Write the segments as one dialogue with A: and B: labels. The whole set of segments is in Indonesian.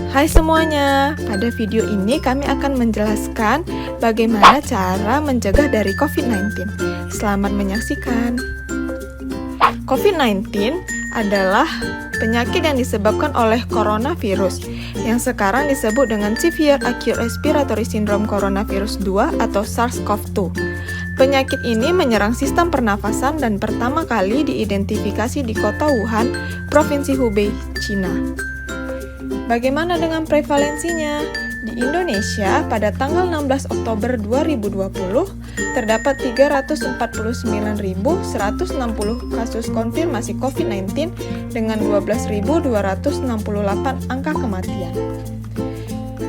A: Hai semuanya, pada video ini kami akan menjelaskan bagaimana cara mencegah dari COVID-19. Selamat menyaksikan. COVID-19 adalah penyakit yang disebabkan oleh coronavirus yang sekarang disebut dengan Severe Acute Respiratory Syndrome Coronavirus 2 atau SARS-CoV-2. Penyakit ini menyerang sistem pernafasan dan pertama kali diidentifikasi di kota Wuhan, Provinsi Hubei, Cina. Bagaimana dengan prevalensinya? Di Indonesia, pada tanggal 16 Oktober 2020, terdapat 349.160 kasus konfirmasi COVID-19 dengan 12.268 angka kematian.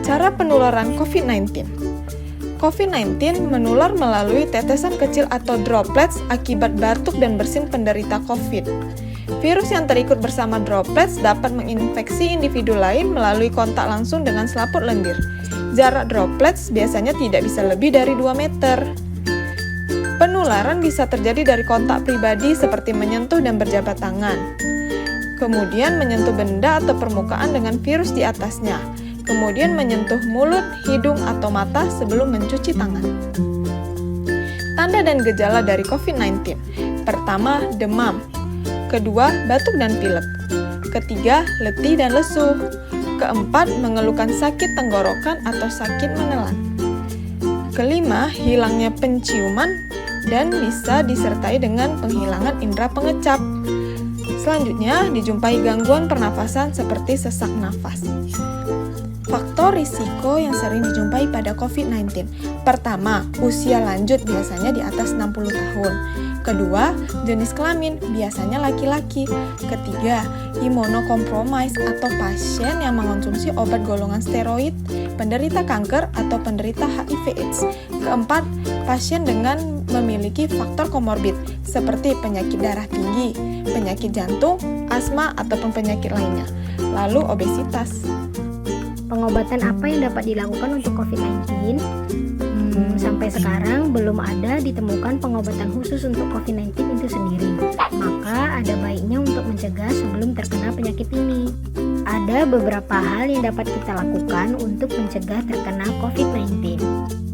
A: Cara penularan COVID-19. COVID-19 menular melalui tetesan kecil atau droplets akibat batuk dan bersin penderita COVID. Virus yang terikut bersama droplets dapat menginfeksi individu lain melalui kontak langsung dengan selaput lendir. Jarak droplets biasanya tidak bisa lebih dari 2 meter. Penularan bisa terjadi dari kontak pribadi seperti menyentuh dan berjabat tangan. Kemudian menyentuh benda atau permukaan dengan virus di atasnya. Kemudian menyentuh mulut, hidung, atau mata sebelum mencuci tangan. Tanda dan gejala dari COVID-19. Pertama, demam. Kedua, batuk dan pilek. Ketiga, letih dan lesu. Keempat, mengeluhkan sakit tenggorokan atau sakit menelan. Kelima, hilangnya penciuman dan bisa disertai dengan penghilangan indera pengecap. Selanjutnya, dijumpai gangguan pernafasan seperti sesak nafas. Faktor risiko yang sering dijumpai pada COVID-19. Pertama, usia lanjut biasanya di atas 60 tahun. Kedua, jenis kelamin biasanya laki-laki. Ketiga, imunokompromis atau pasien yang mengonsumsi obat golongan steroid, penderita kanker atau penderita HIV/AIDS. Keempat, pasien dengan memiliki faktor komorbid seperti penyakit darah tinggi, penyakit jantung, asma ataupun penyakit lainnya. Lalu obesitas.
B: Pengobatan apa yang dapat dilakukan untuk COVID-19? Sampai sekarang belum ada ditemukan pengobatan khusus untuk COVID-19 itu sendiri. Maka ada baiknya untuk mencegah sebelum terkena penyakit ini. Ada beberapa hal yang dapat kita lakukan untuk mencegah terkena COVID-19.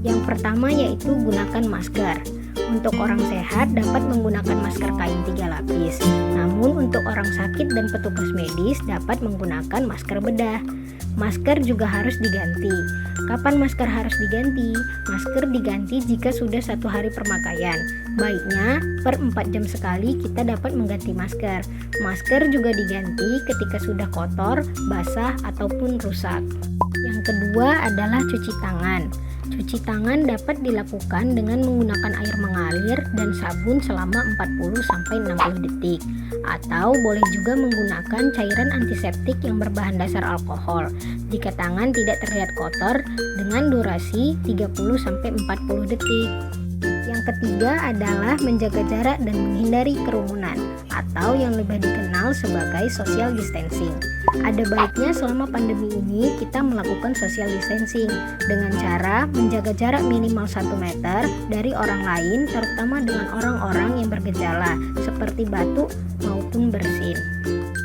B: Yang pertama yaitu gunakan masker. Untuk orang sehat dapat menggunakan masker kain 3 lapis. Namun untuk orang sakit dan petugas medis dapat menggunakan masker bedah. Masker juga harus diganti. Kapan masker harus diganti? Masker diganti jika sudah 1 hari pemakaian. Baiknya per 4 jam sekali kita dapat mengganti masker. Masker juga diganti ketika sudah kotor, basah, ataupun rusak. Yang kedua adalah cuci tangan. Cuci tangan dapat dilakukan dengan menggunakan air mengalir dan sabun selama 40-60 detik. Atau boleh juga menggunakan cairan antiseptik yang berbahan dasar alkohol jika tangan tidak terlihat kotor dengan durasi 30-40 detik. Yang ketiga adalah menjaga jarak dan menghindari kerumunan atau yang lebih dikenal sebagai social distancing. Ada baiknya selama pandemi ini kita melakukan social distancing dengan cara menjaga jarak minimal 1 meter dari orang lain, terutama dengan orang-orang yang bergejala seperti batuk maupun bersin.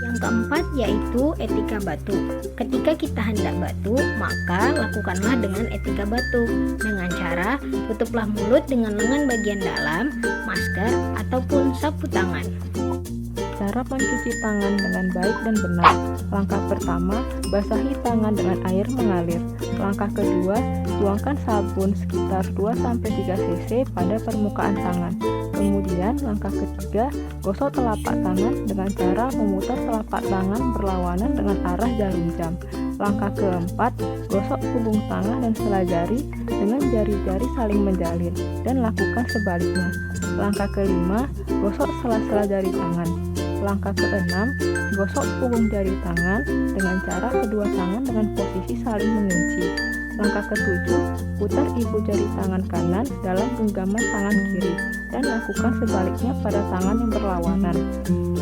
B: Yang keempat yaitu etika batuk. Ketika kita hendak batuk, maka lakukanlah dengan etika batuk dengan cara tutuplah mulut dengan lengan bagian dalam, masker, ataupun sapu tangan.
C: Cara mencuci tangan dengan baik dan benar. Langkah pertama, basahi tangan dengan air mengalir. Langkah kedua, tuangkan sabun sekitar 2-3 cc pada permukaan tangan. Kemudian langkah ketiga, gosok telapak tangan dengan cara memutar telapak tangan berlawanan dengan arah jarum jam. Langkah keempat, gosok punggung tangan dan sela jari dengan jari-jari saling menjalin dan lakukan sebaliknya. Langkah kelima, gosok sela-sela jari tangan. Langkah keenam, gosok punggung jari tangan dengan cara kedua tangan dengan posisi saling mengunci. Langkah ketujuh, putar ibu jari tangan kanan dalam genggaman tangan kiri dan lakukan sebaliknya pada tangan yang berlawanan.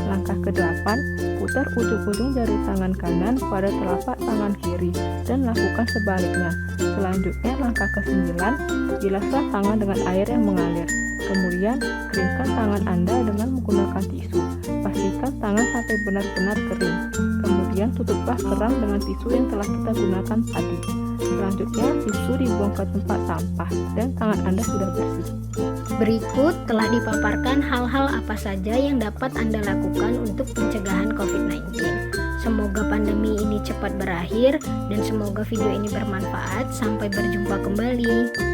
C: Langkah kedelapan, putar ujung-ujung jari tangan kanan pada telapak tangan kiri dan lakukan sebaliknya. Selanjutnya langkah kesembilan, bilaslah tangan dengan air yang mengalir. Kemudian keringkan tangan Anda dengan menggunakan tisu. Pastikan tangan sampai benar-benar kering. Kemudian Kemudian tutuplah kerang dengan tisu yang telah kita gunakan tadi. Selanjutnya tisu dibuang ke tempat sampah dan tangan Anda sudah bersih.
B: Berikut telah dipaparkan hal-hal apa saja yang dapat Anda lakukan untuk pencegahan COVID-19. Semoga pandemi ini cepat berakhir dan semoga video ini bermanfaat. Sampai berjumpa kembali.